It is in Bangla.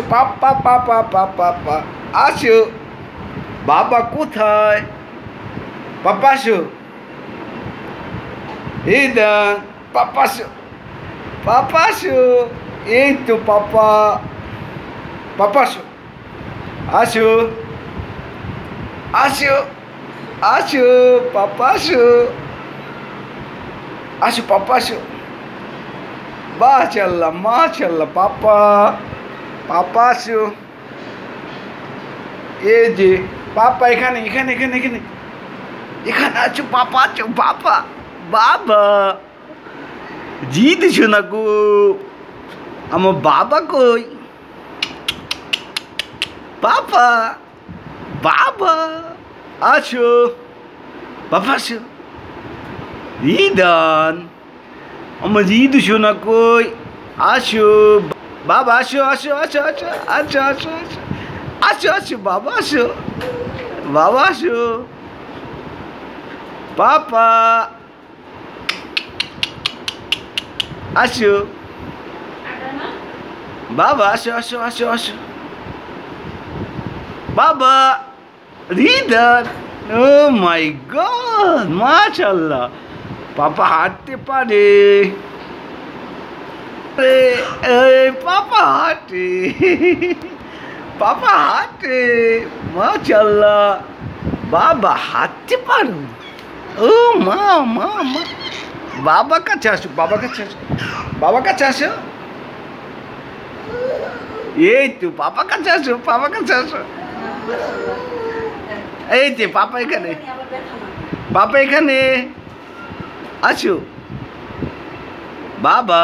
পাপা পাপা পাপা পা আসো বাবা কোথায় পাপা আসো এই দেন পাপা আসো এই তো পাপা আসো আসো আসো আসো পাপা আসো পাপা আসো মাশাআল্লাহ পাপা আসো এই যে পাপা এখানে আছো পাপা বাবা জিদ শোনা গো আমার বাবা কই পাপা আসো পাপা আসো রিদান আমার জিদ শোনা কই আসো বাবা আসো বাবা আসো পাপা আসো বাবা আসো বাবা রিদান ও মাই গড মাশাআল্লাহ পাপা হাঁটতে পারে পাপা হাঁটে মাশাআল্লাহ বাবা হাঁটতে পারো ও মা বাবা কাছে আসো এই তো পাপা কাছে আসো এই যে পাপা এখানে আসো বাবা